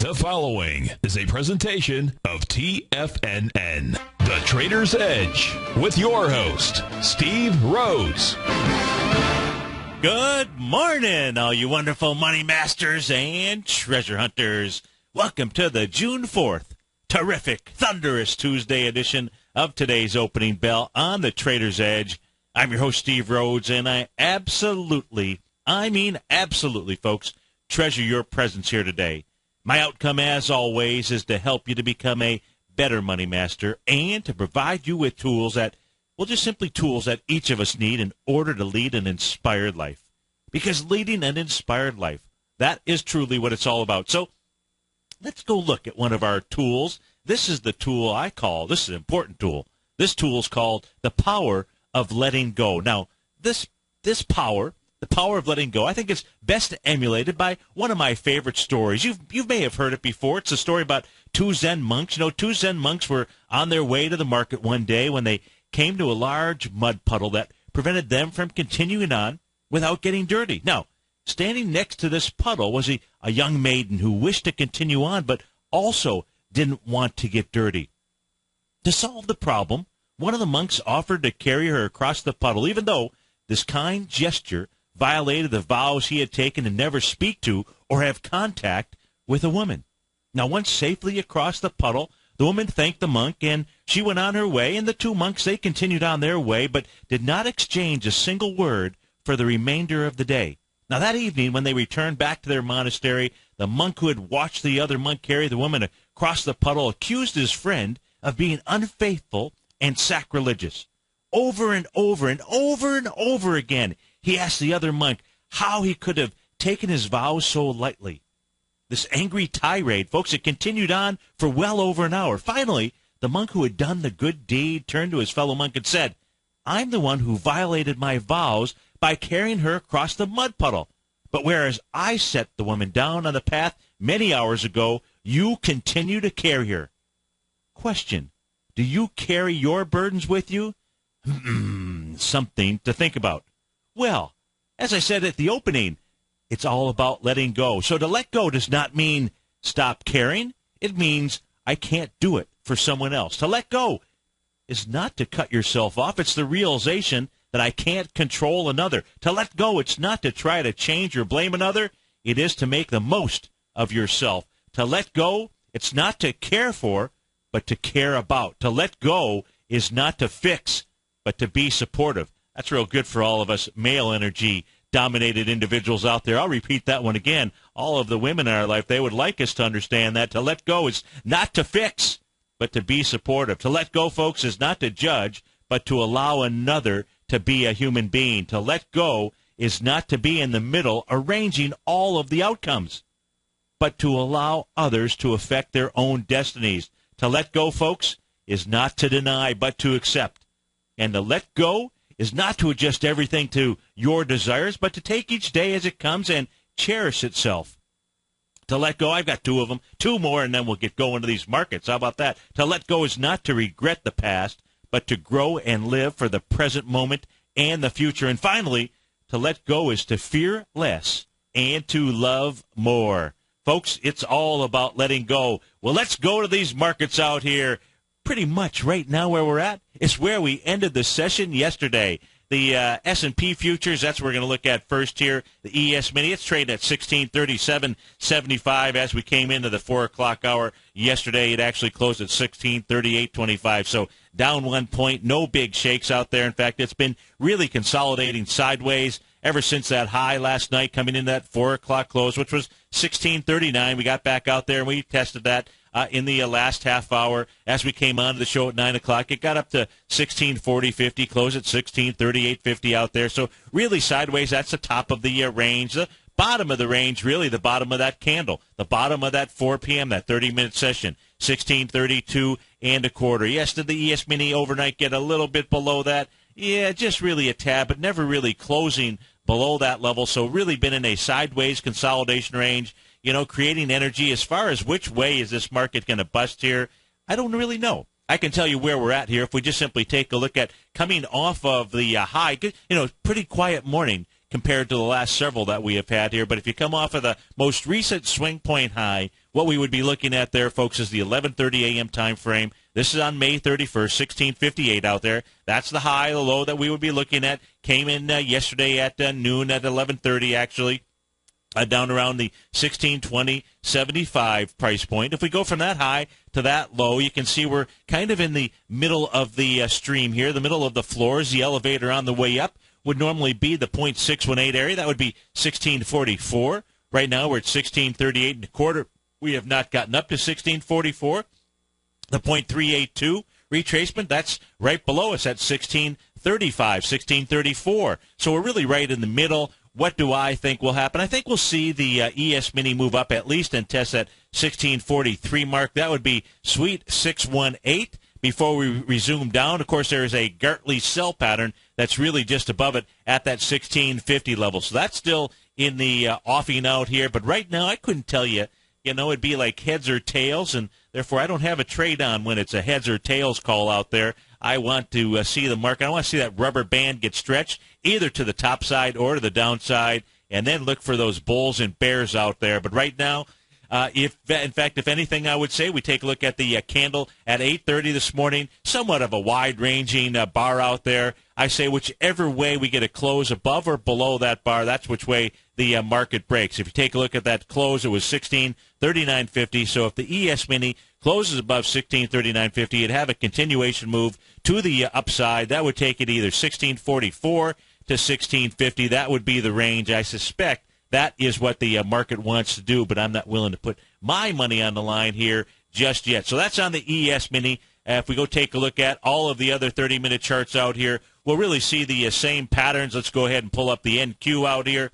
The following is a presentation of TFNN, The Trader's Edge, with your host, Steve Rhodes. Good morning, all you wonderful money masters and treasure hunters. Welcome to the June 4th, terrific, thunderous Tuesday edition of today's opening bell on The Trader's Edge. I'm your host, Steve Rhodes, and I absolutely, folks, treasure your presence here today. My outcome, as always, is to help you to become a better money master and to provide you with tools that, well, just simply tools that each of us need in order to lead an inspired life. Because leading an inspired life, that is truly what it's all about. So let's go look at one of our tools. This is the tool this is an important tool. This tool is called the power of letting go. Now, this power, the power of letting go, I think it's best emulated by one of my favorite stories. You may have heard it before. It's a story about two Zen monks. You know, two Zen monks were on their way to the market one day when they came to a large mud puddle that prevented them from continuing on without getting dirty. Now, standing next to this puddle was a young maiden who wished to continue on but also didn't want to get dirty. To solve the problem, one of the monks offered to carry her across the puddle, even though this kind gesture violated the vows he had taken to never speak to or have contact with a woman. Now, once safely across the puddle, the woman thanked the monk, and she went on her way, and the two monks, they continued on their way, but did not exchange a single word for the remainder of the day. Now, that evening, when they returned back to their monastery, the monk who had watched the other monk carry the woman across the puddle accused his friend of being unfaithful and sacrilegious. Over and over and over and over again, he asked the other monk how he could have taken his vows so lightly. This angry tirade, folks, it continued on for well over an hour. Finally, the monk who had done the good deed turned to his fellow monk and said, "I'm the one who violated my vows by carrying her across the mud puddle. But whereas I set the woman down on the path many hours ago, you continue to carry her." Question: do you carry your burdens with you? Something to think about. Well, as I said at the opening, it's all about letting go. So to let go does not mean stop caring. It means I can't do it for someone else. To let go is not to cut yourself off. It's the realization that I can't control another. To let go, it's not to try to change or blame another. It is to make the most of yourself. To let go, it's not to care for, but to care about. To let go is not to fix, but to be supportive. That's real good for all of us male energy-dominated individuals out there. I'll repeat that one again. All of the women in our life, they would like us to understand that. To let go is not to fix, but to be supportive. To let go, folks, is not to judge, but to allow another to be a human being. To let go is not to be in the middle arranging all of the outcomes, but to allow others to affect their own destinies. To let go, folks, is not to deny, but to accept. And to let go is not to adjust everything to your desires, but to take each day as it comes and cherish itself. To let go, I've got two of them, two more, and then we'll get going to these markets. How about that? To let go is not to regret the past, but to grow and live for the present moment and the future. And finally, to let go is to fear less and to love more. Folks, it's all about letting go. Well, let's go to these markets out here. Pretty much right now where we're at is where we ended the session yesterday. The S&P futures, that's what we're going to look at first here. The ES Mini, it's trading at 1637.75 as we came into the 4 o'clock hour yesterday. It actually closed at 1638.25, so down 1 point. No big shakes out there. In fact, it's been really consolidating sideways ever since that high last night coming in that 4 o'clock close, which was 1639. We got back out there and we tested that in the last half hour as we came on to the show at 9 o'clock. It got up to 1640.50, closed at 1638.50 out there. So really sideways, that's the top of the range. The bottom of the range, really the bottom of that candle, the bottom of that 4 p.m., that 30-minute session, 1632 and a quarter. Yes, did the ES Mini overnight get a little bit below that? Yeah, just really a tad, but never really closing below that level. So really been in a sideways consolidation range, you know, creating energy. As far as which way is this market going to bust here, I don't really know. I can tell you where we're at here if we just simply take a look at coming off of the high. You know, pretty quiet morning. compared to the last several that we have had here. But if you come off of the most recent swing point high, what we would be looking at there, folks, is the 11:30 a.m. time frame. This is on May 31st, 1658 out there. That's the high, the low that we would be looking at. Came in yesterday at noon at 11:30, actually. Down around the 1620.75 price point. If we go from that high to that low, you can see we're kind of in the middle of the stream here, the middle of the floors. The elevator on the way up would normally be the 0.618 area. That would be 1644. Right now we're at 1638.25. We have not gotten up to 1644. The 0.382 retracement, that's right below us at 1635, 1634. So we're really right in the middle. What do I think will happen? I think we'll see the ES Mini move up at least and test that 1643 mark. That would be sweet 618 before we resume down. Of course, there is a Gartley sell pattern that's really just above it at that 1650 level. So that's still in the offing out here. But right now, I couldn't tell you. You know, it'd be like heads or tails, and therefore I don't have a trade on when it's a heads or tails call out there. I want to see the market. I want to see that rubber band get stretched either to the top side or to the downside, and then look for those bulls and bears out there. But right now, if anything, I would say we take a look at the candle at 8:30 this morning, somewhat of a wide-ranging bar out there. I say whichever way we get a close above or below that bar, that's which way the market breaks. If you take a look at that close, it was 1639.50. So if the ES Mini closes above 1639.50, it'd have a continuation move to the upside. That would take it either 1644 to 1650. That would be the range. I suspect that is what the market wants to do, but I'm not willing to put my money on the line here just yet. So that's on the ES Mini. If we go take a look at all of the other 30-minute charts out here, we'll really see the same patterns. Let's go ahead and pull up the NQ out here.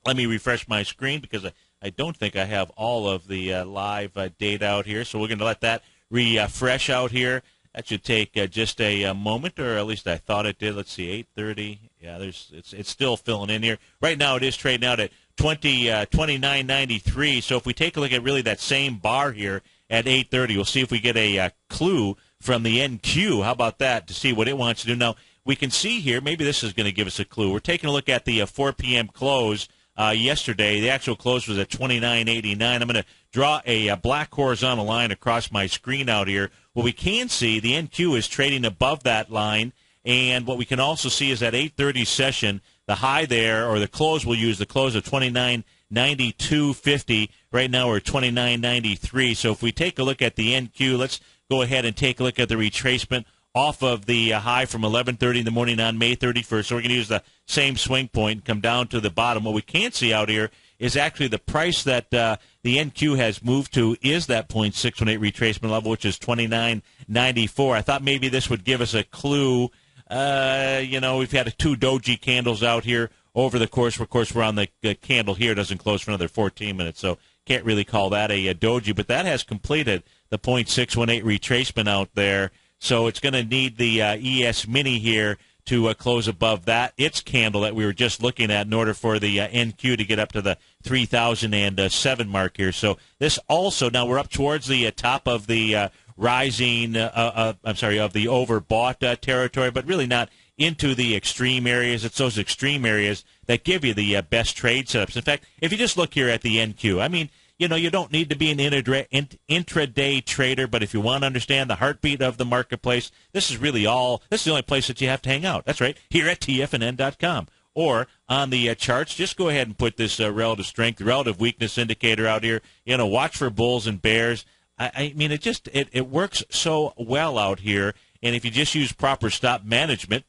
Let me refresh my screen because I don't think I have all of the live data out here. So we're going to let that refresh out here. That should take just a moment, or at least I thought it did. Let's see, 8:30. Yeah, it's still filling in here. Right now it is trading out at 29.93. So if we take a look at really that same bar here at 8:30, we'll see if we get a clue from the NQ. How about that, to see what it wants to do. Now, we can see here, maybe this is going to give us a clue. We're taking a look at the 4 p.m. close yesterday. The actual close was at 29.89. I'm going to draw a black horizontal line across my screen out here. What we can see, the NQ is trading above that line, and what we can also see is that 8:30 session, the high there, or the close, we'll use the close of 29.9250. Right now we're at 29.93. So if we take a look at the NQ, let's go ahead and take a look at the retracement off of the high from 11:30 in the morning on May 31st. So we're going to use the same swing point and come down to the bottom. What we can't see out here is actually the price that the NQ has moved to is that 0.618 retracement level, which is 29.94. I thought maybe this would give us a clue. We've had 2 doji candles out here over the course. Of course, we're on the candle here. It doesn't close for another 14 minutes, so can't really call that a doji. But that has completed the 0.618 retracement out there. So it's going to need the ES Mini here to close above that, its candle that we were just looking at, in order for the NQ to get up to the 3,007 mark here. So this also, now we're up towards the top of the rising, of the overbought territory, but really not into the extreme areas. It's those extreme areas that give you the best trade setups. In fact, if you just look here at the NQ, I mean, you don't need to be an intraday trader, but if you want to understand the heartbeat of the marketplace, this is the only place that you have to hang out. That's right, here at TFNN.com. Or on the charts, just go ahead and put this relative strength, relative weakness indicator out here. Watch for bulls and bears. I mean, it works so well out here. And if you just use proper stop management,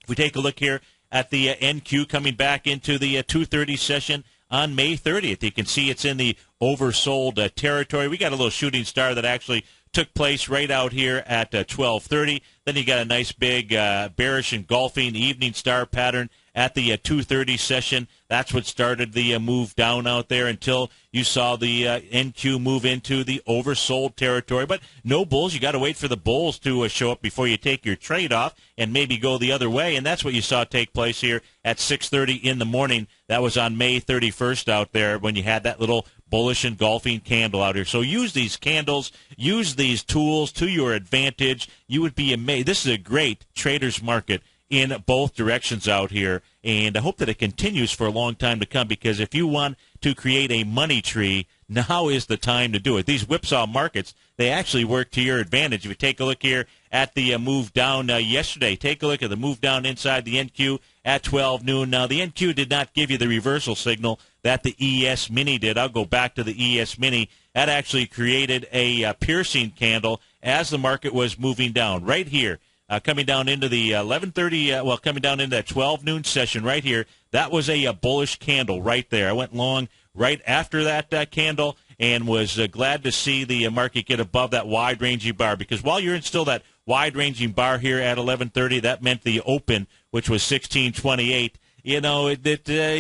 if we take a look here at the NQ coming back into the 2:30 session on May 30th, you can see it's in the oversold territory. We got a little shooting star that actually took place right out here at 12:30. Then you got a nice big bearish engulfing evening star pattern at the 2:30 session. That's what started the move down out there until you saw the NQ move into the oversold territory. But no bulls. You got to wait for the bulls to show up before you take your trade off and maybe go the other way. And that's what you saw take place here at 6:30 in the morning. That was on May 31st out there when you had that little bullish engulfing candle out here. So use these candles, use these tools to your advantage. You would be amazed. This is a great trader's market in both directions out here, and I hope that it continues for a long time to come, because if you want to create a money tree, now is the time to do it. These whipsaw markets, they actually work to your advantage. If you take a look here at the move down yesterday, take a look at the move down inside the NQ at 12 noon. Now, the NQ did not give you the reversal signal that the ES Mini did. I'll go back to the ES Mini. That actually created a piercing candle as the market was moving down right here. Coming down into the 11:30, coming down into that 12 noon session right here, that was a bullish candle right there. I went long right after that candle and was glad to see the market get above that wide-ranging bar, because while you're in still that wide-ranging bar here at 11:30, that meant the open, which was 1628. You know, it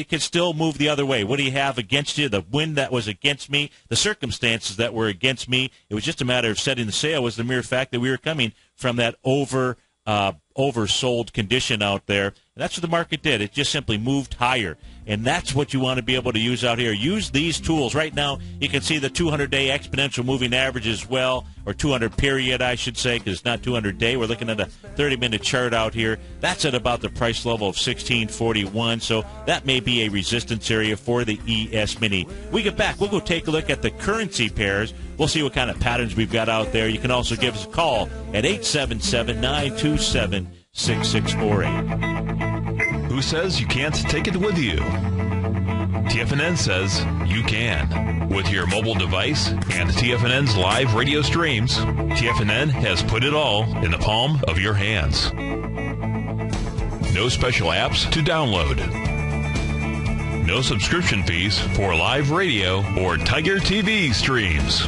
could still move the other way. What do you have against you? The wind that was against me, the circumstances that were against me. It was just a matter of setting the sail. Was the mere fact that we were coming from that oversold condition out there. And that's what the market did. It just simply moved higher. And that's what you want to be able to use out here. Use these tools. Right now, you can see the 200-day exponential moving average as well, or 200 period, I should say, because it's not 200-day. We're looking at a 30-minute chart out here. That's at about the price level of 1641, so that may be a resistance area for the ES Mini. We get back, we'll go take a look at the currency pairs. We'll see what kind of patterns we've got out there. You can also give us a call at 877-927-6648. Who says you can't take it with you? TFNN says you can. With your mobile device and TFNN's live radio streams, TFNN has put it all in the palm of your hands. No special apps to download. No subscription fees for live radio or TigerTV streams.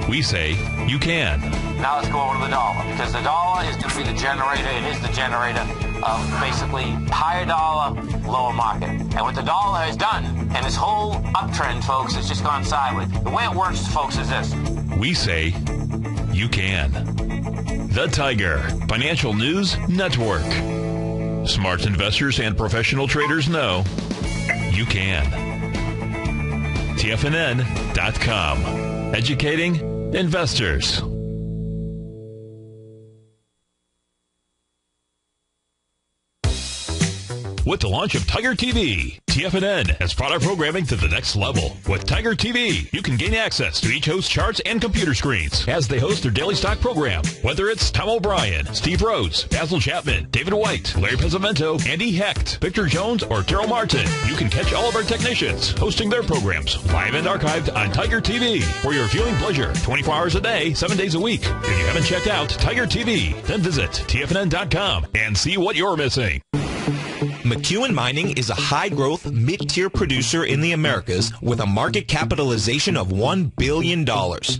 We say you can. Now let's go over to the dollar, because the dollar is going to be the generator. It is the generator of basically higher dollar, lower market. And what the dollar has done, and this whole uptrend, folks, has just gone sideways. The way it works, folks, is this. We say you can. The Tiger Financial News Network. Smart investors and professional traders know you can. TFNN.com. Educating investors. With the launch of TigerTV, TFNN has brought our programming to the next level. With TigerTV, you can gain access to each host's charts and computer screens as they host their daily stock program. Whether it's Tom O'Brien, Steve Rhodes, Basil Chapman, David White, Larry Pezzavento, Andy Hecht, Victor Jones, or Terrell Martin, you can catch all of our technicians hosting their programs live and archived on TigerTV for your viewing pleasure 24 hours a day, 7 days a week. If you haven't checked out TigerTV, then visit TFNN.com and see what you're missing. McEwen Mining is a high-growth, mid-tier producer in the Americas with a market capitalization of $1 billion.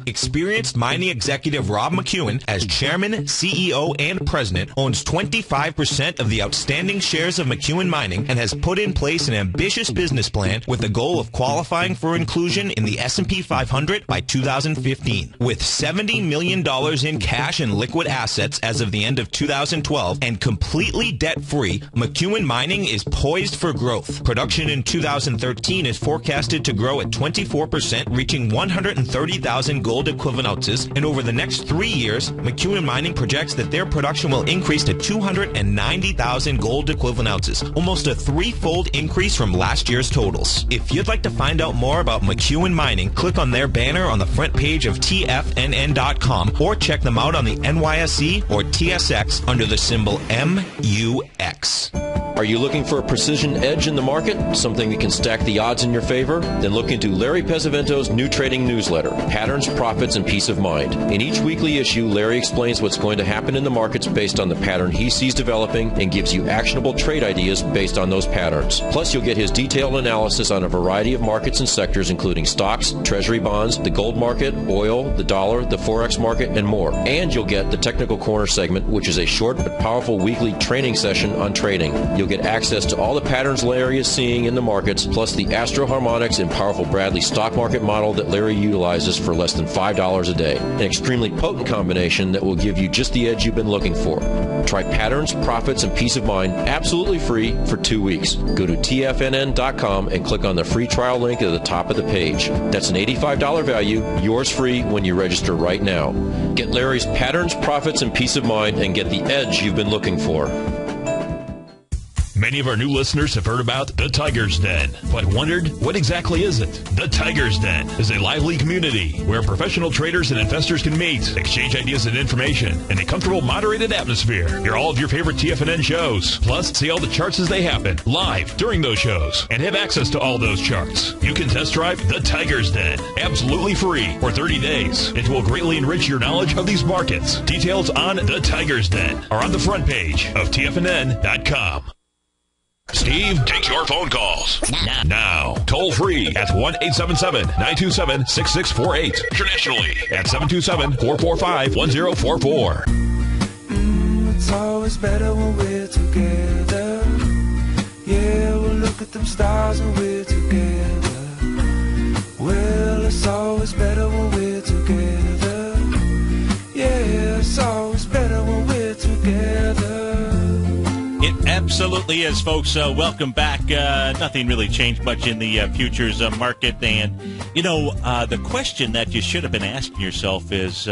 Experienced mining executive Rob McEwen, as chairman, CEO, and president, owns 25% of the outstanding shares of McEwen Mining and has put in place an ambitious business plan with the goal of qualifying for inclusion in the S&P 500 by 2015. With $70 million in cash and liquid assets as of the end of 2012 and completely debt-free, McEwen Mining is poised for growth. Production in 2013 is forecasted to grow at 24%, reaching 130,000 gold equivalent ounces, and over the next 3 years, McEwen Mining projects that their production will increase to 290,000 gold equivalent ounces, almost a threefold increase from last year's totals. If you'd like to find out more about McEwen Mining, click on their banner on the front page of TFNN.com or check them out on the NYSE or TSX under the symbol MUX. Are you looking for a precision edge in the market? Something that can stack the odds in your favor? Then look into Larry Pezzavento's new trading newsletter, Patterns, Profits, and Peace of Mind. In each weekly issue, Larry explains what's going to happen in the markets based on the pattern he sees developing and gives you actionable trade ideas based on those patterns. Plus, you'll get his detailed analysis on a variety of markets and sectors, including stocks, treasury bonds, the gold market, oil, the dollar, the forex market, and more. And you'll get the Technical Corner segment, which is a short but powerful weekly training session on trading. You'll get access to all the patterns Larry is seeing in the markets, plus the Astro Harmonics and powerful Bradley stock market model that Larry utilizes for less than $5 a day. An extremely potent combination that will give you just the edge you've been looking for. Try patterns, profits, and peace of mind absolutely free for 2 weeks. Go to TFNN.com and click on the free trial link at the top of the page. That's an $85 value, yours free when you register right now. Get Larry's patterns, profits, and peace of mind and get the edge you've been looking for. Many of our new listeners have heard about the Tiger's Den, but wondered, what exactly is it? The Tiger's Den is a lively community where professional traders and investors can meet, exchange ideas and information in a comfortable, moderated atmosphere. Hear all of your favorite TFNN shows, plus see all the charts as they happen, live during those shows, and have access to all those charts. You can test drive the Tiger's Den, absolutely free for 30 days. It will greatly enrich your knowledge of these markets. Details on the Tiger's Den are on the front page of TFNN.com. Steve takes your phone calls now. Toll free at 1-877-927-6648. Internationally at 727-445-1044. It's always better when we're together. Yeah, we'll look at them stars when we're together. Well, it's always better when we're together. Yeah, it's always better when we're together. It absolutely is, folks. Welcome back. Nothing really changed much in the futures market. And, the question that you should have been asking yourself is,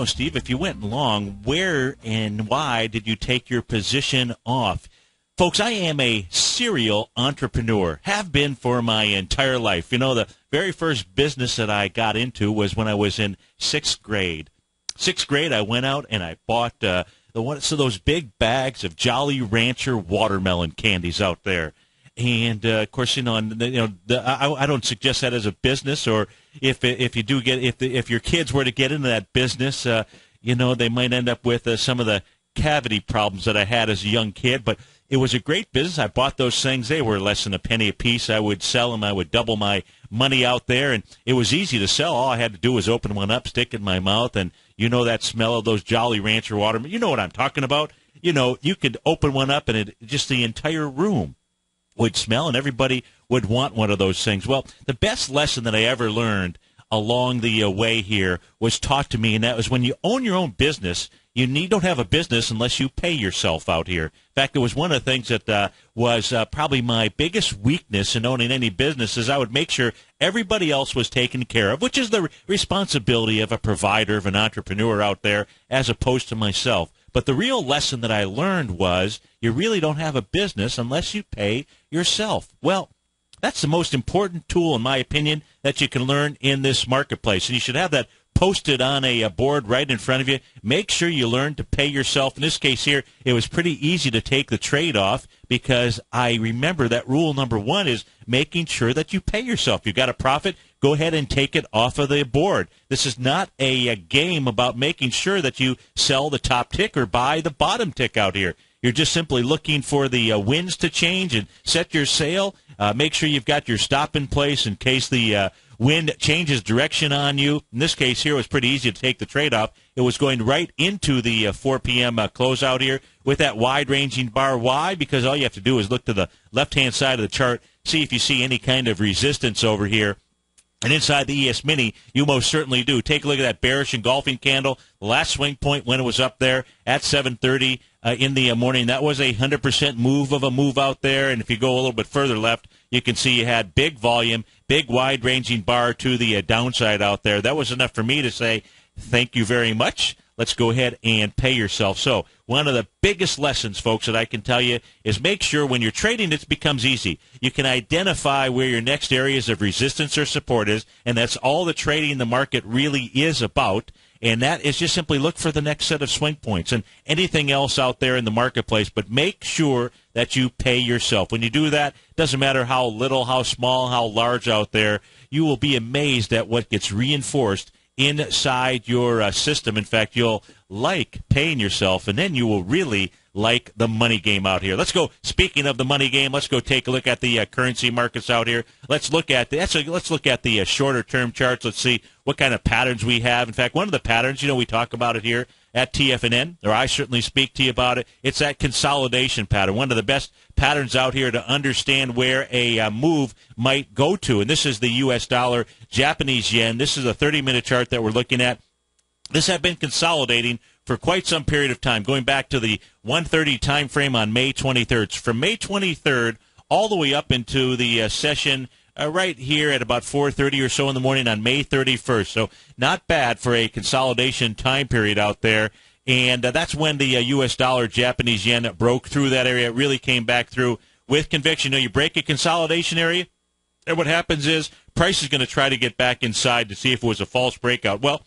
Steve, if you went long, where and why did you take your position off? Folks, I am a serial entrepreneur, have been for my entire life. The very first business that I got into was when I was in sixth grade. Sixth grade, I went out and I bought those big bags of Jolly Rancher watermelon candies out there, and of course, I don't suggest that as a business, or if your kids were to get into that business, they might end up with some of the cavity problems that I had as a young kid. But it was a great business. I bought those things; they were less than a penny a piece. I would sell them. I would double my money out there, and it was easy to sell. All I had to do was open one up, stick it in my mouth, and that smell of those Jolly Rancher watermelon. You know what I'm talking about. You could open one up, and just the entire room would smell, and everybody would want one of those things. Well, the best lesson that I ever learned along the way here was taught to me, and that was when you own your own business, you don't have a business unless you pay yourself out here. In fact, it was one of the things that was probably my biggest weakness in owning any business is I would make sure everybody else was taken care of, which is the responsibility of a provider, of an entrepreneur out there, as opposed to myself. But the real lesson that I learned was you really don't have a business unless you pay yourself. Well, that's the most important tool, in my opinion, that you can learn in this marketplace. And you should have that posted on a board right in front of you. Make sure you learn to pay yourself. In this case here, it was pretty easy to take the trade off because I remember that rule number one is making sure that you pay yourself. You've got a profit, go ahead and take it off of the board. This is not a game about making sure that you sell the top tick or buy the bottom tick out here. You're just simply looking for the winds to change and set your sail. Make sure you've got your stop in place in case the wind changes direction on you. In this case here, it was pretty easy to take the trade off. It was going right into the 4 p.m. Closeout here with that wide-ranging bar. Why? Because all you have to do is look to the left-hand side of the chart, see if you see any kind of resistance over here. And inside the ES Mini, you most certainly do. Take a look at that bearish engulfing candle. The last swing point when it was up there at 7:30 in the morning, that was a 100% move out there. And if you go a little bit further left, you can see you had big volume, big wide-ranging bar to the downside out there. That was enough for me to say, thank you very much. Let's go ahead and pay yourself. So one of the biggest lessons, folks, that I can tell you is make sure when you're trading, it becomes easy. You can identify where your next areas of resistance or support is, and that's all the trading the market really is about. And that is just simply look for the next set of swing points and anything else out there in the marketplace. But make sure that you pay yourself. When you do that, it doesn't matter how little, how small, how large out there, you will be amazed at what gets reinforced inside your system. In fact, you'll like paying yourself, and then you will really like the money game out here. Let's go. Speaking of the money game, let's go take a look at the currency markets out here. Let's look at the shorter term charts. Let's see what kind of patterns we have. In fact, one of the patterns, we talk about it here. at TFNN, or I certainly speak to you about it. It's that consolidation pattern, one of the best patterns out here to understand where a move might go to. And this is the U.S. dollar, Japanese yen. This is a 30-minute chart that we're looking at. This had been consolidating for quite some period of time, going back to the 1:30 time frame on May 23rd. From May 23rd all the way up into the session right here at about 4:30 or so in the morning on May 31st. So not bad for a consolidation time period out there. And that's when the U.S. dollar, Japanese yen broke through that area. It really came back through with conviction. You break a consolidation area, and what happens is price is going to try to get back inside to see if it was a false breakout. Well,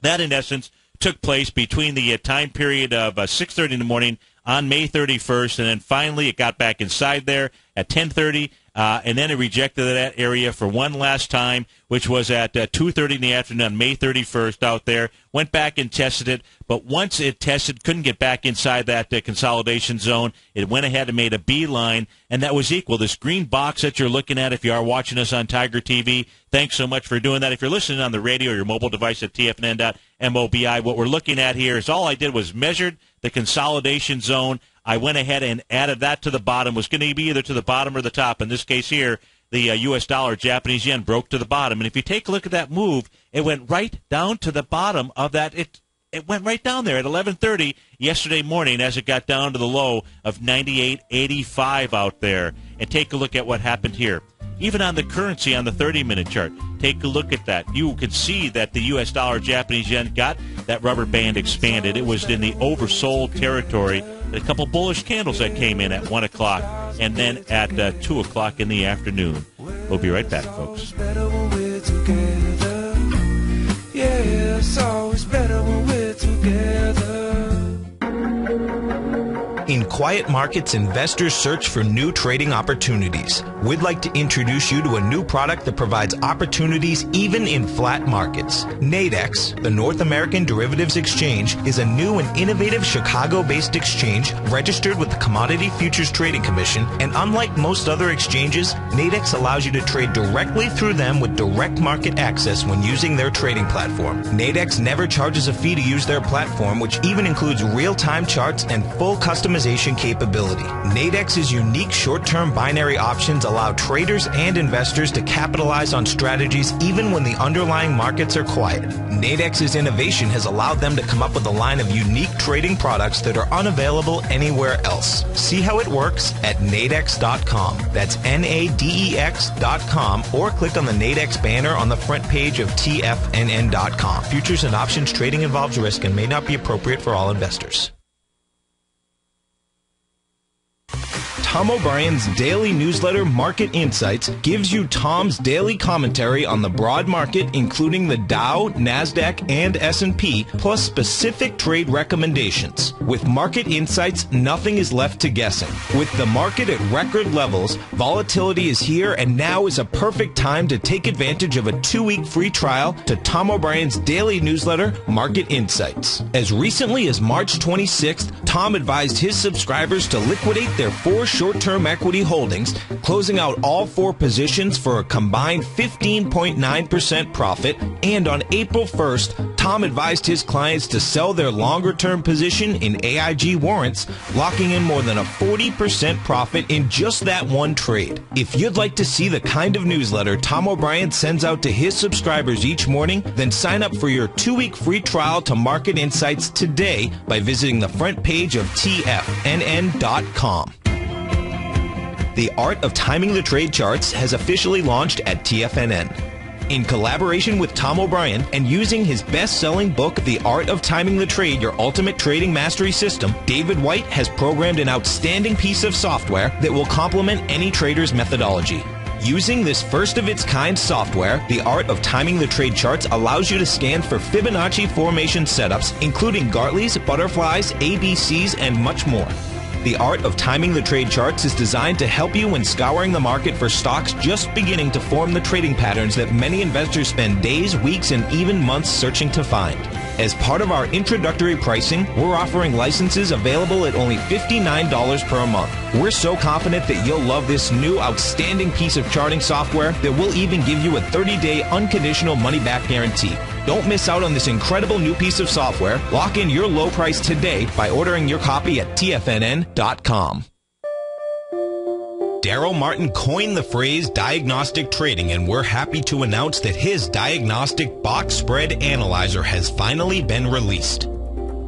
that in essence took place between the time period of 6:30 in the morning on May 31st, and then finally it got back inside there at 10:30, and then it rejected that area for one last time, which was at 2:30 in the afternoon on May 31st out there. Went back and tested it, but once it tested, couldn't get back inside that consolidation zone. It went ahead and made a beeline, and that was equal. This green box that you're looking at, if you are watching us on Tiger TV, thanks so much for doing that. If you're listening on the radio or your mobile device at TFNN.mobi, what we're looking at here is all I did was measured the consolidation zone. I went ahead and added that to the bottom. It was going to be either to the bottom or the top. In this case here, the U.S. dollar, Japanese yen broke to the bottom. And if you take a look at that move, it went right down to the bottom of that. It went right down there at 11:30 yesterday morning as it got down to the low of 98.85 out there. And take a look at what happened here. Even on the currency on the 30-minute chart, take a look at that. You can see that the U.S. dollar, Japanese yen got that rubber band expanded. It was in the oversold territory. A couple bullish candles that came in at 1 o'clock and then at 2 o'clock in the afternoon. We'll be right back, folks. Yeah, it's always better when we're together. In quiet markets, investors search for new trading opportunities. We'd like to introduce you to a new product that provides opportunities even in flat markets. Nadex, the North American Derivatives Exchange, is a new and innovative Chicago-based exchange registered with the Commodity Futures Trading Commission, and unlike most other exchanges, Nadex allows you to trade directly through them with direct market access when using their trading platform. Nadex never charges a fee to use their platform, which even includes real-time charts and full customization capability. Nadex's unique short-term binary options allow traders and investors to capitalize on strategies even when the underlying markets are quiet. Nadex's innovation has allowed them to come up with a line of unique trading products that are unavailable anywhere else. See how it works at nadex.com. That's NADEX.com, or click on the Nadex banner on the front page of TFNN.com. Futures and options trading involves risk and may not be appropriate for all investors. Tom O'Brien's daily newsletter, Market Insights, gives you Tom's daily commentary on the broad market, including the Dow, NASDAQ, and S&P, plus specific trade recommendations. With Market Insights, nothing is left to guessing. With the market at record levels, volatility is here, and now is a perfect time to take advantage of a 2-week free trial to Tom O'Brien's daily newsletter, Market Insights. As recently as March 26th, Tom advised his subscribers to liquidate their 4 short-term equity holdings, closing out all 4 positions for a combined 15.9% profit. And on April 1st, Tom advised his clients to sell their longer-term position in AIG warrants, locking in more than a 40% profit in just that one trade. If you'd like to see the kind of newsletter Tom O'Brien sends out to his subscribers each morning, then sign up for your 2-week free trial to Market Insights today by visiting the front page of TFNN.com. The Art of Timing the Trade charts has officially launched at TFNN. In collaboration with Tom O'Brien and using his best-selling book, The Art of Timing the Trade, Your Ultimate Trading Mastery System, David White has programmed an outstanding piece of software that will complement any trader's methodology. Using this first-of-its-kind software, The Art of Timing the Trade charts allows you to scan for Fibonacci formation setups, including Gartley's, butterflies, ABCs, and much more. The Art of Timing the Trade charts is designed to help you when scouring the market for stocks just beginning to form the trading patterns that many investors spend days, weeks, and even months searching to find. As part of our introductory pricing, we're offering licenses available at only $59 per month. We're so confident that you'll love this new outstanding piece of charting software that we'll even give you a 30-day unconditional money-back guarantee. Don't miss out on this incredible new piece of software. Lock in your low price today by ordering your copy at TFNN.com. Daryl Martin coined the phrase diagnostic trading, and we're happy to announce that his diagnostic box spread analyzer has finally been released.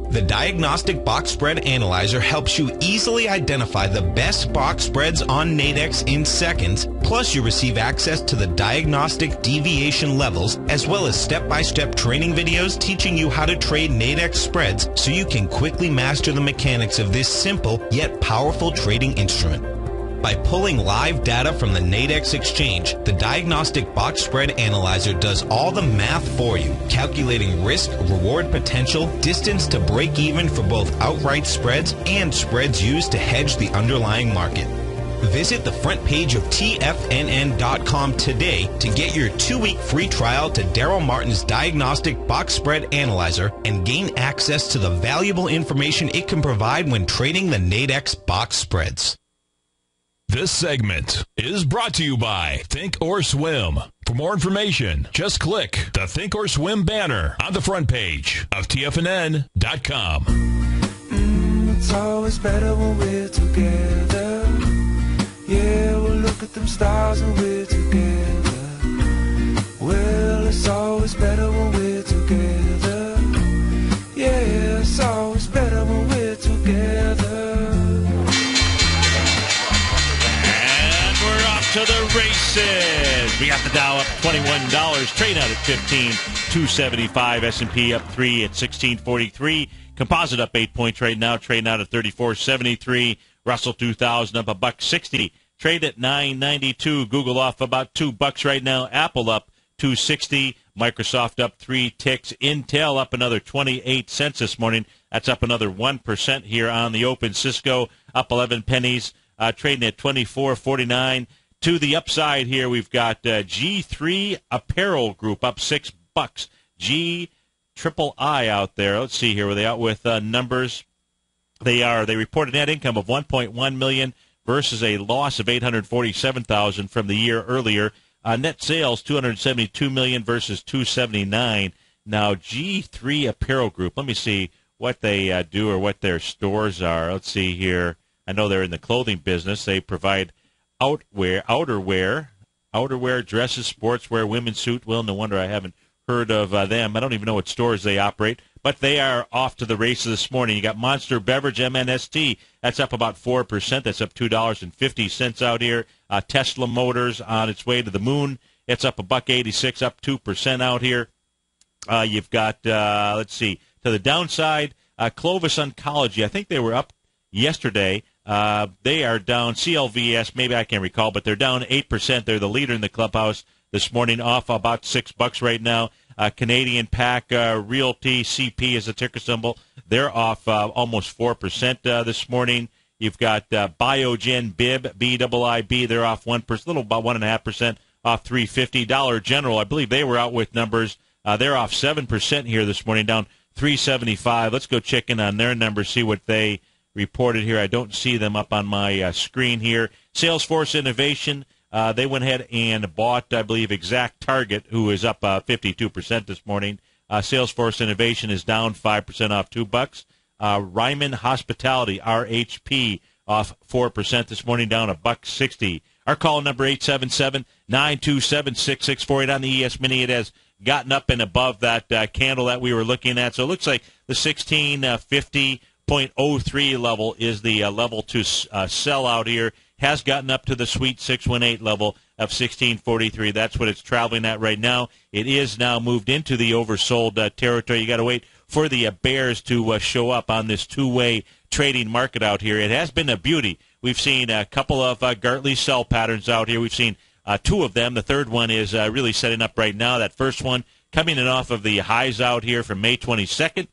The Diagnostic Box Spread Analyzer helps you easily identify the best box spreads on Nadex in seconds, plus you receive access to the diagnostic deviation levels, as well as step-by-step training videos teaching you how to trade Nadex spreads so you can quickly master the mechanics of this simple yet powerful trading instrument. By pulling live data from the Nadex exchange, the Diagnostic Box Spread Analyzer does all the math for you, calculating risk, reward potential, distance to break even for both outright spreads and spreads used to hedge the underlying market. Visit the front page of TFNN.com today to get your 2-week free trial to Daryl Martin's Diagnostic Box Spread Analyzer and gain access to the valuable information it can provide when trading the Nadex box spreads. This segment is brought to you by Think or Swim. For more information, just click the Think or Swim banner on the front page of TFNN.com. It's always better when we're together. Yeah, we'll look at them stars when we're together. Well, it's always better when we're together. Yeah, it's always better when we're together. To the races. We got the Dow up $21. Trade out at 15,275. S&P up 3 at 1643. Composite up 8 points right now. Trading out at 34.73. Russell 2000 up $1.60. Trade at 9.92. Google off about $2 right now. Apple up 2.60. Microsoft up 3 ticks. Intel up another 28 cents this morning. That's up another 1% here on the open. Cisco up 11 pennies. Trading at 24.49. To the upside here, we've got G3 Apparel Group up $6. G Triple I out there. Let's see here. Were they out with numbers? They are. They reported net income of $1.1 million versus a loss of $847,000 from the year earlier. Net sales $272 million versus $279. Now G3 Apparel Group. Let me see what they do or what their stores are. Let's see here. I know they're in the clothing business. They provide outerwear, dresses, sportswear, women's suit. Well, no wonder I haven't heard of them. I don't even know what stores they operate, but they are off to the races this morning. You got Monster Beverage, MNST. That's up about 4%. That's up $2.50 out here. Tesla Motors on its way to the moon. It's up $1.86, up 2% out here. You've got, let's see, to the downside, Clovis Oncology. I think they were up yesterday. They are down. CLVS, maybe I can't recall, but they're down 8%. They're the leader in the clubhouse this morning, off about $6 right now. Canadian Pac Realty, CP is the ticker symbol. They're off almost 4% this morning. You've got Biogen Bib, BIIB. They're off 1%, little about 1.5%, off $3.50. Dollar General, I believe they were out with numbers. They're off 7% here this morning, down $3.75. Let's go check in on their numbers, see what they reported here. I don't see them up on my screen here. Salesforce Innovation, they went ahead and bought, I believe, Exact Target, who is up 52% this morning. Salesforce Innovation is down 5% off $2. Ryman Hospitality, RHP, off 4% this morning, down $1.60. Our call number 877-927-6648 on the ES Mini. It has gotten up and above that candle that we were looking at. So it looks like the 1650.03 level is the level to sell out here. Has gotten up to the sweet 618 level of 1643. That's what it's traveling at right now. It is now moved into the oversold territory. You got to wait for the bears to show up on this two-way trading market out here. It has been a beauty. We've seen a couple of Gartley sell patterns out here. We've seen two of them. The third one is really setting up right now. That first one coming in off of the highs out here from May 22nd.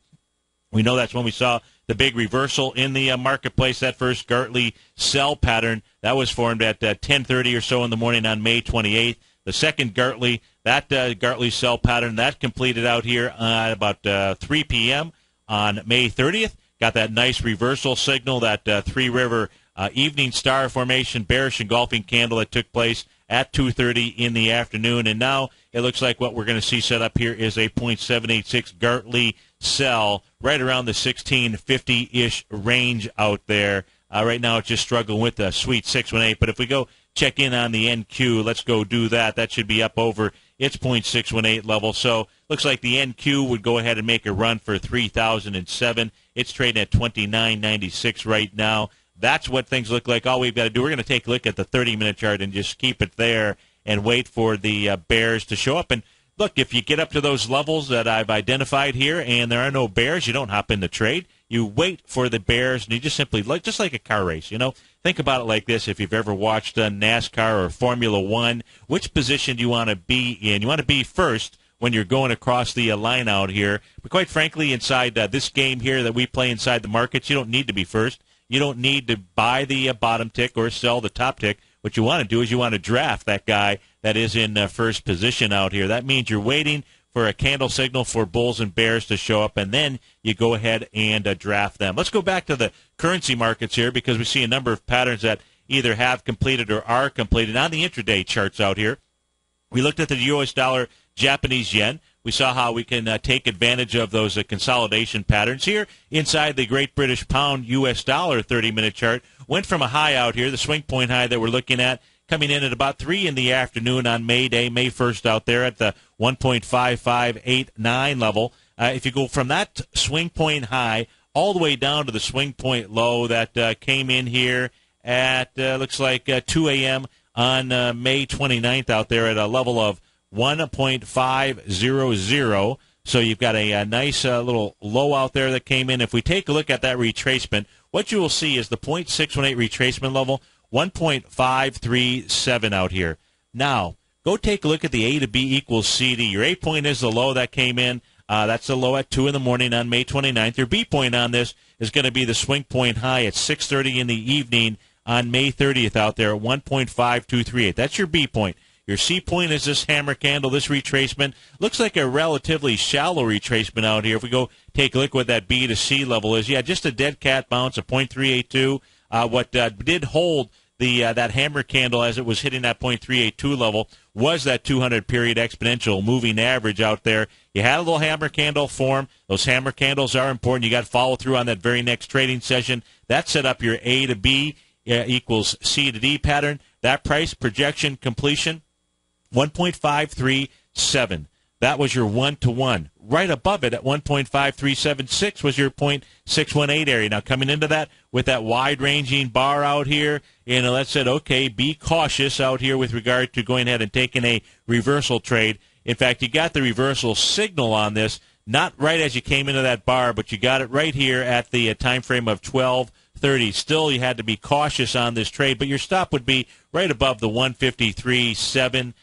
We know that's when we saw the big reversal in the marketplace. That first Gartley sell pattern, that was formed at 10:30 or so in the morning on May 28th. The second Gartley that Gartley sell pattern, that completed out here at about 3 p.m. on May 30th. Got that nice reversal signal, that three-river evening star formation, bearish engulfing candle that took place at 2:30 in the afternoon. And now it looks like what we're going to see set up here is a 0.786 Gartley sell right around the 1650-ish range out there. Right now it's just struggling with the sweet 618. But if we go check in on the NQ, let's go do that. That should be up over its 0.618 level. So looks like the NQ would go ahead and make a run for 3,007. It's trading at 29.96 right now. That's what things look like. All we've got to do, we're going to take a look at the 30-minute chart and just keep it there and wait for the bears to show up. And look, if you get up to those levels that I've identified here and there are no bears, you don't hop in the trade. You wait for the bears, and you just simply, just like a car race, think about it like this. If you've ever watched NASCAR or Formula One, which position do you want to be in? You want to be first when you're going across the line out here. But quite frankly, inside this game here that we play inside the markets, you don't need to be first. You don't need to buy the bottom tick or sell the top tick. What you want to do is you want to draft that guy that is in first position out here. That means you're waiting for a candle signal for bulls and bears to show up, and then you go ahead and draft them. Let's go back to the currency markets here because we see a number of patterns that either have completed or are completed. On the intraday charts out here, we looked at the U.S. dollar, Japanese yen. We saw how we can take advantage of those consolidation patterns here inside the Great British Pound U.S. dollar 30-minute chart. Went from a high out here, the swing point high that we're looking at, coming in at about 3 in the afternoon on May Day, May 1st out there at the 1.5589 level. If you go from that swing point high all the way down to the swing point low that came in here at, looks like 2 a.m. on May 29th out there at a level of 1.500. So you've got a nice little low out there that came in. If we take a look at that retracement, what you will see is the 0.618 retracement level, 1.537 out here. Now, go take a look at the A to B equals CD. Your A point is the low that came in. That's the low at 2 in the morning on May 29th. Your B point on this is going to be the swing point high at 6:30 in the evening on May 30th out there at 1.5238. That's your B point. Your C point is this hammer candle, this retracement. Looks like a relatively shallow retracement out here. If we go take a look what that B to C level is, yeah, just a dead cat bounce, a 0.382. What did hold that hammer candle as it was hitting that 0.382 level was that 200-period exponential moving average out there. You had a little hammer candle form. Those hammer candles are important. You got to follow through on that very next trading session. That set up your A to B equals C to D pattern. That price projection completion, 1.537. That was your 1-to-1. Right above it at 1.5376 was your 0.618 area. Now coming into that with that wide-ranging bar out here, that said, okay, be cautious out here with regard to going ahead and taking a reversal trade. In fact, you got the reversal signal on this, not right as you came into that bar, but you got it right here at the time frame of 12:30. Still, you had to be cautious on this trade, but your stop would be right above the 153.7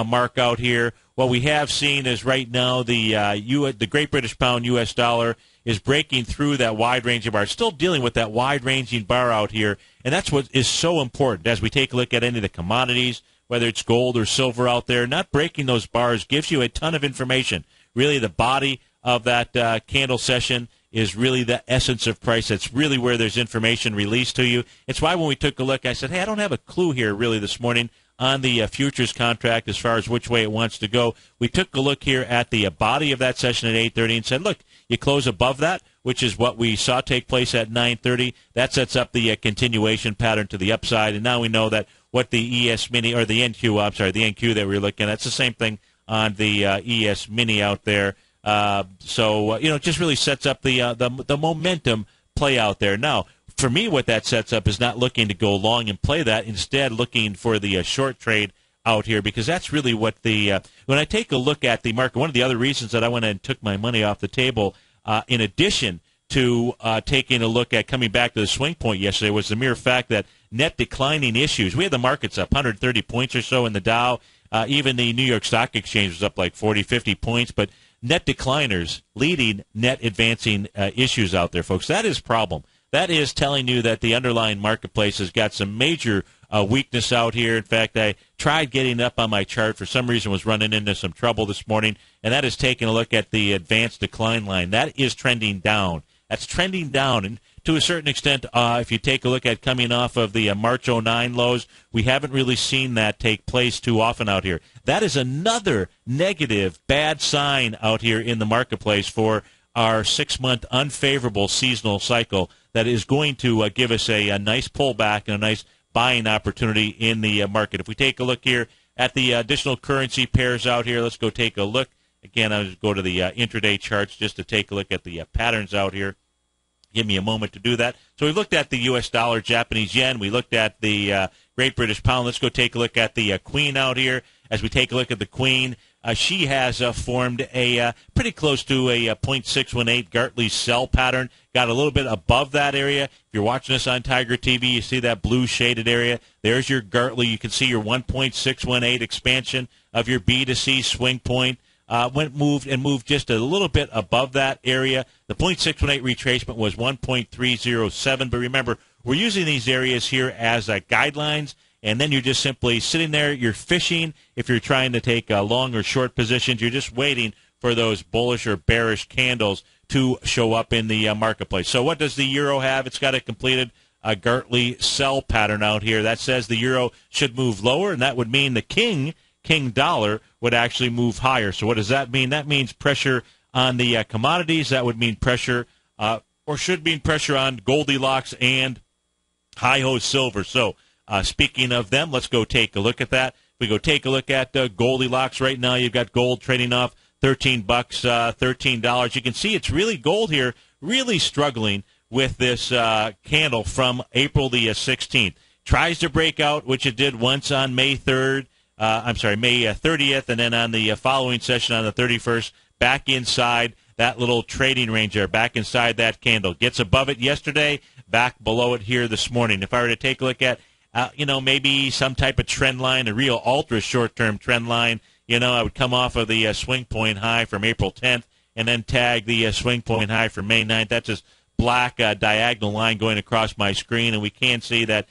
mark out here. What we have seen is right now the Great British Pound U.S. dollar is breaking through that wide-ranging bar, still dealing with that wide-ranging bar out here, and that's what is so important as we take a look at any of the commodities, whether it's gold or silver out there. Not breaking those bars gives you a ton of information. Really, the body of that candle session is really the essence of price. That's really where there's information released to you. It's why when we took a look, I said, hey, I don't have a clue here really this morning on the futures contract as far as which way it wants to go. We took a look here at the body of that session at 8:30 and said, look, you close above that, which is what we saw take place at 9:30. That sets up the continuation pattern to the upside, and now we know that what the ES Mini, or the NQ, I'm sorry, the NQ that we were looking at, it's the same thing on the ES Mini out there. It just really sets up the momentum play out there. Now, for me, what that sets up is not looking to go long and play that, instead looking for the short trade out here, because that's really what when I take a look at the market, one of the other reasons that I went and took my money off the table, in addition to taking a look at coming back to the swing point yesterday, was the mere fact that net declining issues. We had the markets up 130 points or so in the Dow. Even the New York Stock Exchange was up like 40, 50 points, but net decliners leading net advancing issues out there, folks. That is a problem. That is telling you that the underlying marketplace has got some major weakness out here. In fact, I tried getting up on my chart. For some reason, was running into some trouble this morning, and that is taking a look at the advanced decline line. That is trending down. That's trending down, and to a certain extent, if you take a look at coming off of the March 09 lows, we haven't really seen that take place too often out here. That is another negative, bad sign out here in the marketplace for our 6-month unfavorable seasonal cycle that is going to give us a nice pullback and a nice buying opportunity in the market. If we take a look here at the additional currency pairs out here, let's go take a look. Again, I'll just go to the intraday charts just to take a look at the patterns out here. Give me a moment to do that. So we looked at the U.S. dollar, Japanese yen. We looked at the Great British pound. Let's go take a look at the queen out here. As we take a look at the queen, she has formed a pretty close to a 0.618 Gartley sell pattern. Got a little bit above that area. If you're watching this on Tiger TV, you see that blue shaded area. There's your Gartley. You can see your 1.618 expansion of your B to C swing point. Moved just a little bit above that area. The 0.618 retracement was 1.307. But remember, we're using these areas here as guidelines, and then you're just simply sitting there. You're fishing. If you're trying to take long or short positions, you're just waiting for those bullish or bearish candles to show up in the marketplace. So what does the euro have? It's got a completed Gartley sell pattern out here. That says the euro should move lower, and that would mean the king dollar would actually move higher. So what does that mean? That means pressure on the commodities. That would mean pressure, or should mean pressure on Goldilocks and high-ho silver. So speaking of them, let's go take a look at that. If we go take a look at Goldilocks right now, you've got gold trading off $13, $13. You can see it's really gold here, really struggling with this candle from April the 16th. Tries to break out, which it did once on May 3rd. May 30th, and then on the following session on the 31st, back inside that little trading range there, back inside that candle. Gets above it yesterday, back below it here this morning. If I were to take a look at, maybe some type of trend line, a real ultra short-term trend line, I would come off of the swing point high from April 10th and then tag the swing point high from May 9th. That's this black diagonal line going across my screen, and we can see that,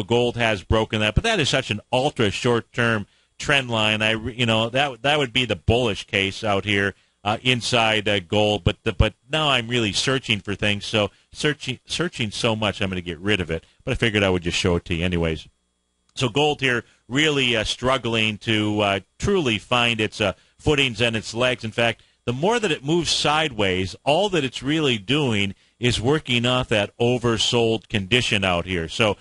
gold has broken that. But that is such an ultra short-term trend line. That would be the bullish case out here inside gold. But now I'm really searching for things. So searching so much, I'm going to get rid of it. But I figured I would just show it to you anyways. So gold here really struggling to truly find its footings and its legs. In fact, the more that it moves sideways, all that it's really doing is working off that oversold condition out here. So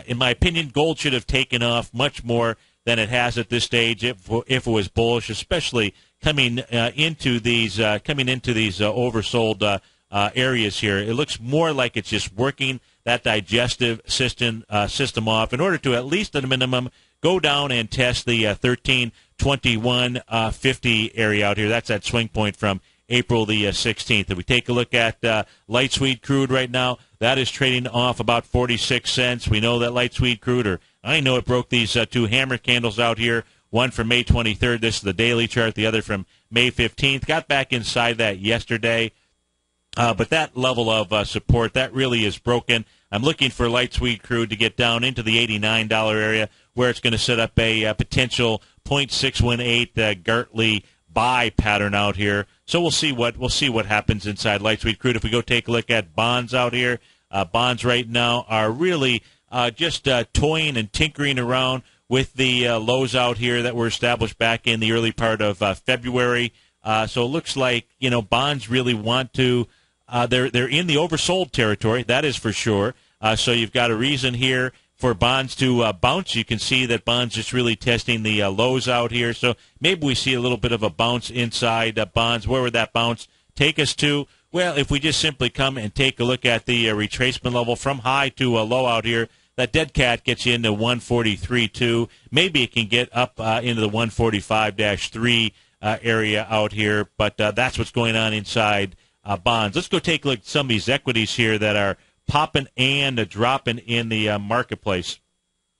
in my opinion, gold should have taken off much more than it has at this stage if it was bullish, especially coming into these oversold areas here. It looks more like it's just working that digestive system off in order to, at least at a minimum, go down and test the 1321.50 area out here. That's that swing point from April the 16th. If we take a look at light sweet crude right now, that is trading off about 46 cents. We know that light sweet crude, I know it broke these two hammer candles out here, one from May 23rd. This is the daily chart, the other from May 15th. Got back inside that yesterday. But that level of support, that really is broken. I'm looking for light sweet crude to get down into the $89 area where it's going to set up a potential 0.618 Gartley buy pattern out here. So we'll see what happens inside light sweet crude. If we go take a look at bonds out here, bonds right now are really just toying and tinkering around with the lows out here that were established back in the early part of February. So it looks like bonds really want to. They're in the oversold territory, that is for sure. So you've got a reason here for bonds to bounce. You can see that bonds just really testing the lows out here. So maybe we see a little bit of a bounce inside bonds. Where would that bounce take us to? Well, if we just simply come and take a look at the retracement level from high to low out here, that dead cat gets you into 143.2. Maybe it can get up into the 145-3 area out here, but that's what's going on inside bonds. Let's go take a look at some of these equities here that are popping and dropping in the marketplace.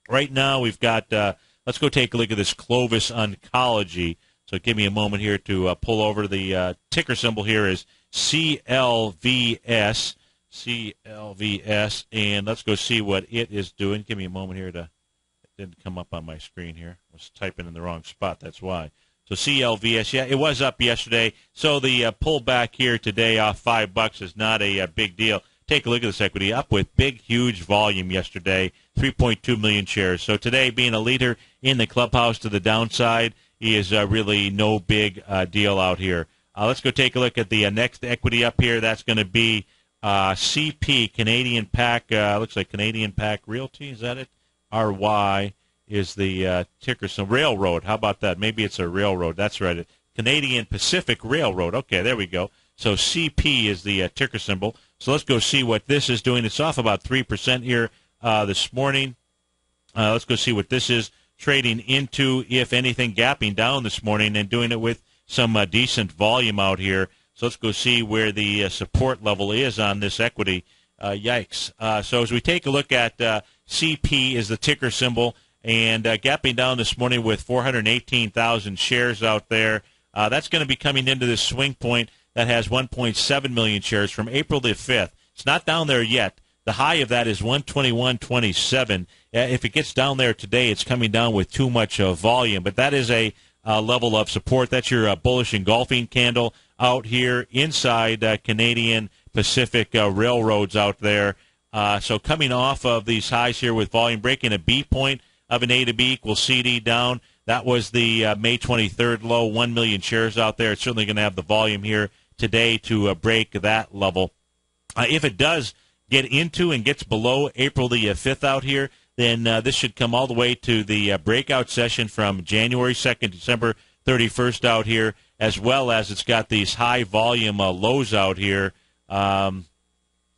Right now we've got, let's go take a look at this Clovis Oncology. So give me a moment here to pull over. The ticker symbol here is CLVS, and let's go see what it is doing. Give me a moment here to didn't come up on my screen here. I was typing in the wrong spot. That's why. So CLVS, yeah, it was up yesterday. So the pullback here today off $5 is not a big deal. Take a look at this equity, up with big, huge volume yesterday, 3.2 million shares. So today, being a leader in the clubhouse to the downside is really no big deal out here. Let's go take a look at the next equity up here. That's going to be CP, Canadian Pac. Looks like Canadian Pac Realty. Is that it? RY is the ticker. So railroad. How about that? Maybe it's a railroad. That's right. Canadian Pacific Railroad. Okay, there we go. So CP is the ticker symbol. So let's go see what this is doing. It's off about 3% here this morning. Let's go see what this is trading into, if anything, gapping down this morning and doing it with some decent volume out here. So let's go see where the support level is on this equity. Yikes. So as we take a look at CP is the ticker symbol, and gapping down this morning with 418,000 shares out there. That's going to be coming into this swing point that has 1.7 million shares from April the 5th. It's not down there yet. The high of that is 121.27. If it gets down there today, it's coming down with too much volume. But that is a level of support. That's your bullish engulfing candle out here inside Canadian Pacific railroads out there. So coming off of these highs here with volume, breaking a B point of an A to B equals CD down. That was the May 23rd low, 1 million shares out there. It's certainly going to have the volume here today to break that level. If it does get into and gets below April the 5th out here, then this should come all the way to the breakout session from January 2nd, December 31st out here, as well as it's got these high volume lows out here. One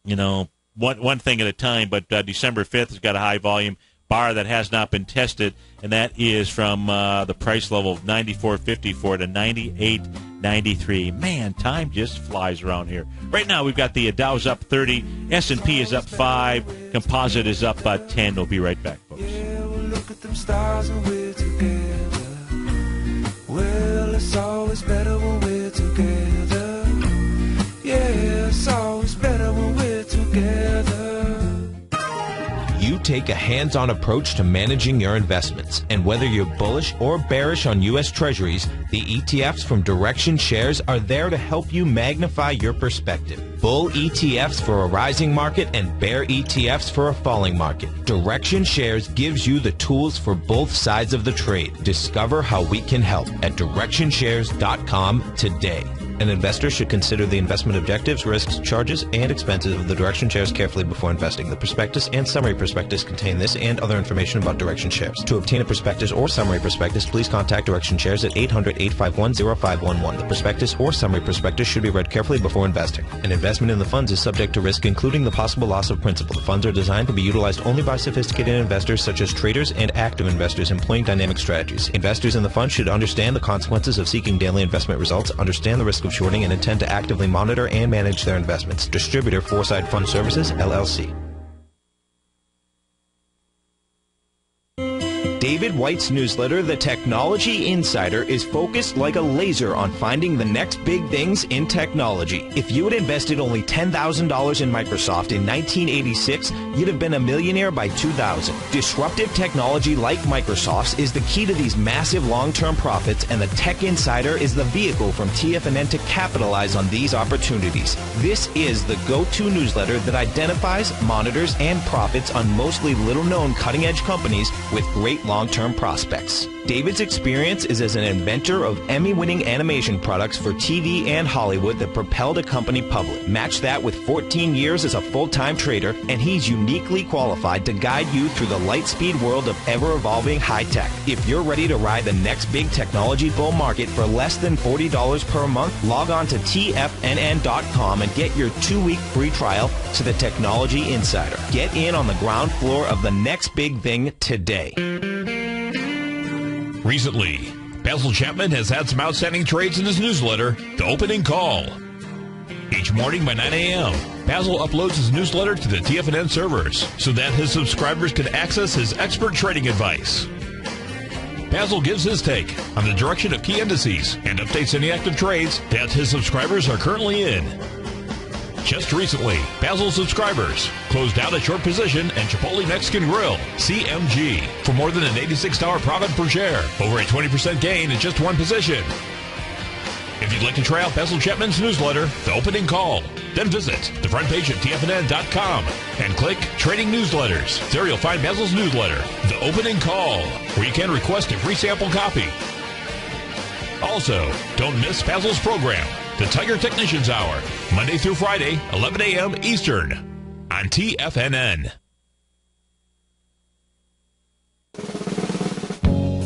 thing at a time, but December 5th has got a high volume bar that has not been tested, and that is from the price level of 94.54 to 98.93. Man, time just flies around here. Right now, we've got the Dow's up 30, S&P is up 5, Composite is up 10. We'll be right back, folks. Yeah, we'll look at them stars and we're together. Well, it's always better when we're together. Yeah, it's always better when we're together. You take a hands-on approach to managing your investments, and whether you're bullish or bearish on U.S. Treasuries, the ETFs from Direction Shares are there to help you magnify your perspective. Bull ETFs for a rising market and bear ETFs for a falling market. Direction Shares gives you the tools for both sides of the trade. Discover how we can help at DirectionShares.com today. An investor should consider the investment objectives, risks, charges, and expenses of the Direction Shares carefully before investing. The prospectus and summary prospectus contain this and other information about Direction Shares. To obtain a prospectus or summary prospectus, please contact Direction Shares at 800-851-0511. The prospectus or summary prospectus should be read carefully before investing. An investment in the funds is subject to risk, including the possible loss of principal. The funds are designed to be utilized only by sophisticated investors such as traders and active investors employing dynamic strategies. Investors in the fund should understand the consequences of seeking daily investment results, understand the risk of shorting, and intend to actively monitor and manage their investments. Distributor Foreside Fund Services, LLC. David White's newsletter, The Technology Insider, is focused like a laser on finding the next big things in technology. If you had invested only $10,000 in Microsoft in 1986, you'd have been a millionaire by 2000. Disruptive technology like Microsoft's is the key to these massive long-term profits, and the Tech Insider is the vehicle from TFNN to capitalize on these opportunities. This is the go-to newsletter that identifies, monitors, and profits on mostly little-known cutting-edge companies with great long-term prospects. David's experience is as an inventor of Emmy-winning animation products for TV and Hollywood that propelled a company public. Match that with 14 years as a full-time trader, and he's uniquely qualified to guide you through the light-speed world of ever-evolving high-tech. If you're ready to ride the next big technology bull market for less than $40 per month, log on to TFNN.com and get your 2-week free trial to the Technology Insider. Get in on the ground floor of the next big thing today. Recently, Basil Chapman has had some outstanding trades in his newsletter, The Opening Call. Each morning by 9 a.m., Basil uploads his newsletter to the TFNN servers so that his subscribers can access his expert trading advice. Basil gives his take on the direction of key indices and updates any active trades that his subscribers are currently in. Just recently, Basil subscribers closed out a short position in Chipotle Mexican Grill, CMG, for more than an $86 profit per share, over a 20% gain in just one position. If you'd like to try out Basil Chapman's newsletter, The Opening Call, then visit the front page of TFNN.com and click Trading Newsletters. There you'll find Basil's newsletter, The Opening Call, where you can request a free sample copy. Also, don't miss Basil's program, The Tiger Technicians Hour, Monday through Friday, 11 a.m. Eastern, on TFNN.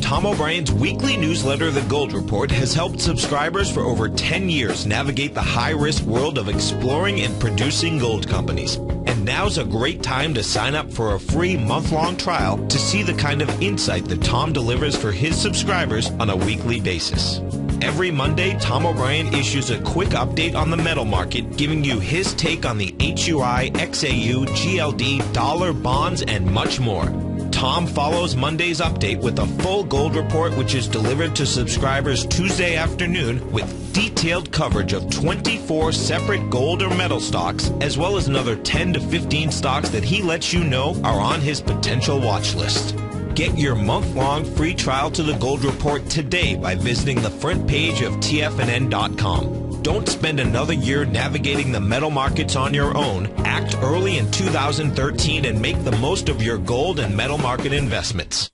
Tom O'Brien's weekly newsletter, The Gold Report, has helped subscribers for over 10 years navigate the high-risk world of exploring and producing gold companies. And now's a great time to sign up for a free month-long trial to see the kind of insight that Tom delivers for his subscribers on a weekly basis. Every Monday, Tom O'Brien issues a quick update on the metal market, giving you his take on the HUI, XAU, GLD, dollar, bonds, and much more. Tom follows Monday's update with a full gold report, which is delivered to subscribers Tuesday afternoon with detailed coverage of 24 separate gold or metal stocks, as well as another 10 to 15 stocks that he lets you know are on his potential watch list. Get your month-long free trial to the Gold Report today by visiting the front page of TFNN.com. Don't spend another year navigating the metal markets on your own. Act early in 2013 and make the most of your gold and metal market investments.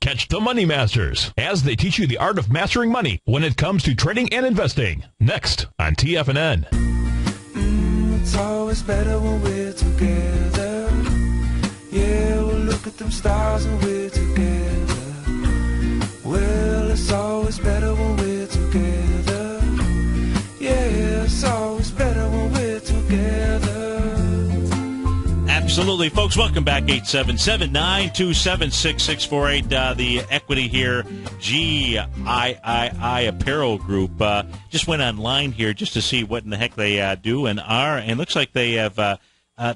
Catch the Money Masters as they teach you the art of mastering money when it comes to trading and investing. Next on TFNN. It's always better when we're together. Yeah, we'll look at them stars and we're together. Well, it's always better when we're together. Yeah, it's always better when we're together. Absolutely. Folks, welcome back. 877-927-6648. The equity here, GIII Apparel Group. Just went online here just to see what in the heck they do and are. And looks like they have,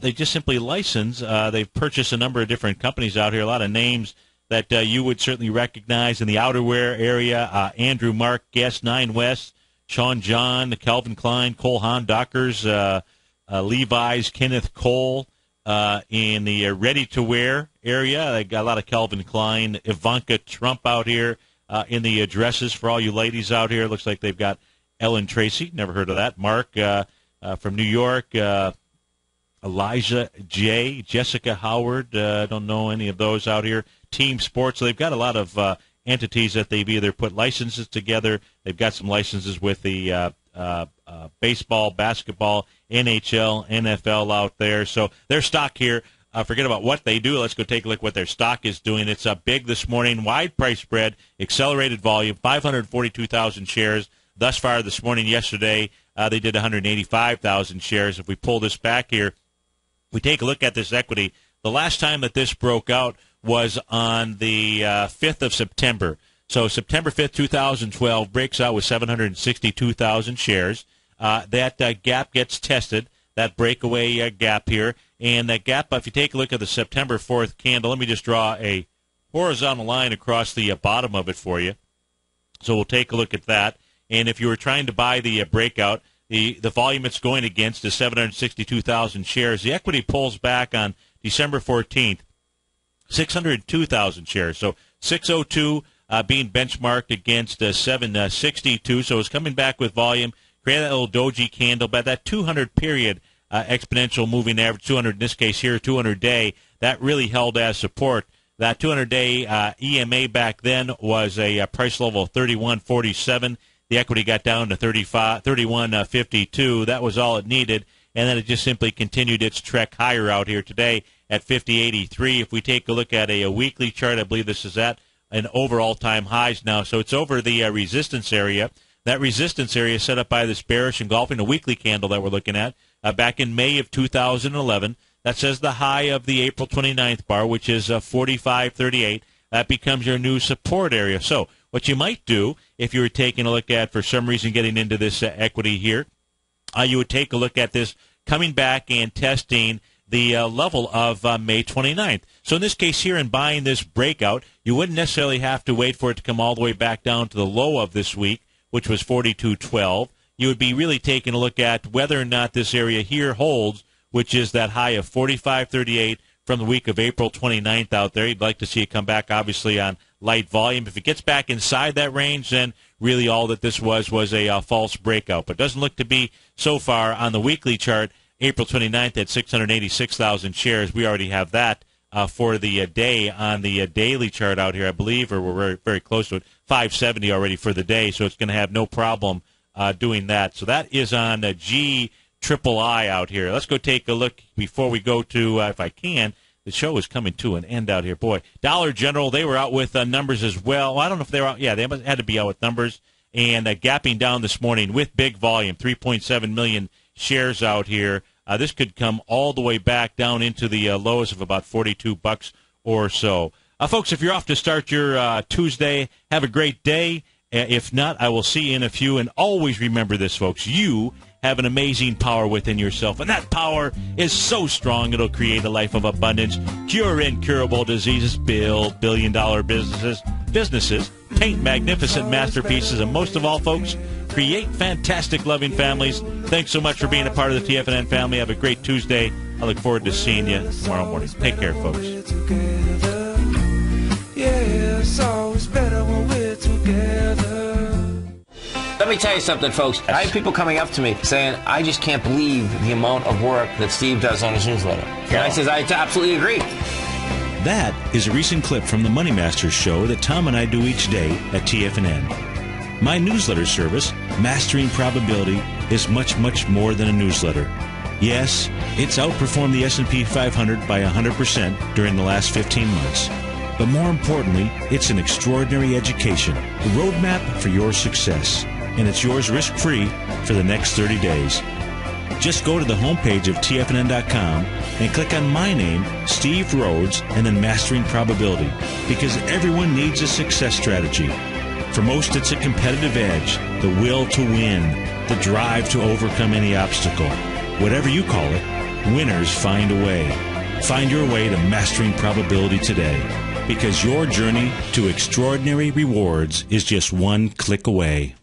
they just simply license. They've purchased a number of different companies out here, a lot of names that you would certainly recognize in the outerwear area. Andrew Mark, Guess, 9 West, Sean John, Calvin Klein, Cole Haan, Dockers, Levi's, Kenneth Cole. In the ready-to-wear area, they got a lot of Calvin Klein, Ivanka Trump out here in the dresses for all you ladies out here. Looks like they've got Ellen Tracy, never heard of that. Mark from New York, Elijah J, Jessica Howard, don't know any of those out here. Team Sports, so they've got a lot of entities that they've either put licenses together. They've got some licenses with the baseball, basketball, NHL, NFL out there. So their stock here, forget about what they do. Let's go take a look at what their stock is doing. It's up big this morning, wide price spread, accelerated volume, 542,000 shares thus far this morning. Yesterday, they did 185,000 shares. If we pull this back here, we take a look at this equity. The last time that this broke out was on the 5th of September. So September 5th, 2012, breaks out with 762,000 shares. That gap gets tested, that breakaway gap here. And that gap, if you take a look at the September 4th candle, let me just draw a horizontal line across the bottom of it for you. So we'll take a look at that. And if you were trying to buy the breakout, the volume it's going against is 762,000 shares. The equity pulls back on December 14th, 602,000 shares. So 602 being benchmarked against 762. So it's coming back with volume. Create that little doji candle, but that 200 period exponential moving average, 200 in this case here, 200-day, that really held as support. That 200-day EMA back then was a price level of 31.47. The equity got down to 31.52. That was all it needed, and then it just simply continued its trek higher out here today at 50.83. If we take a look at a weekly chart, I believe this is at an over all-time highs now. So it's over the resistance area. That resistance area set up by this bearish engulfing a weekly candle that we're looking at back in May of 2011. That says the high of the April 29th bar, which is 45.38. That becomes your new support area. So what you might do if you were taking a look at, for some reason, getting into this equity here, you would take a look at this coming back and testing the level of May 29th. So in this case here, in buying this breakout, you wouldn't necessarily have to wait for it to come all the way back down to the low of this week, which was 42.12. you would be really taking a look at whether or not this area here holds, which is that high of 45.38 from the week of April 29th out there. You'd like to see it come back, obviously, on light volume. If it gets back inside that range, then really all that this was a false breakout. But it doesn't look to be so far on the weekly chart. April 29th at 686,000 shares. We already have that for the day on the daily chart out here, I believe, or we're very, very close to it. 570 already for the day, so it's going to have no problem doing that. So that is on GIII out here. Let's go take a look before we go to, if I can, the show is coming to an end out here. Boy, Dollar General, they were out with numbers as well. I don't know if they were out. Yeah, they had to be out with numbers. And gapping down this morning with big volume, 3.7 million shares out here. This could come all the way back down into the lows of about $42 or so. Folks, if you're off to start your Tuesday, have a great day. If not, I will see you in a few. And always remember this, folks. You have an amazing power within yourself. And that power is so strong, it'll create a life of abundance, cure incurable diseases, build billion-dollar businesses, paint magnificent masterpieces, and most of all, folks, create fantastic, loving families. Thanks so much for being a part of the TFNN family. Have a great Tuesday. I look forward to seeing you tomorrow morning. Take care, folks. Yeah, it's always better when we're together. Let me tell you something, folks. I have people coming up to me saying, I just can't believe the amount of work that Steve does on his newsletter. And I says, I absolutely agree. That is a recent clip from the Money Masters show that Tom and I do each day at TFNN. My newsletter service, Mastering Probability, is much, much more than a newsletter. Yes, it's outperformed the S&P 500 by 100% during the last 15 months. But more importantly, it's an extraordinary education, a roadmap for your success. And it's yours risk-free for the next 30 days. Just go to the homepage of TFNN.com and click on my name, Steve Rhodes, and then Mastering Probability, because everyone needs a success strategy. For most, it's a competitive edge, the will to win, the drive to overcome any obstacle. Whatever you call it, winners find a way. Find your way to Mastering Probability today, because your journey to extraordinary rewards is just one click away.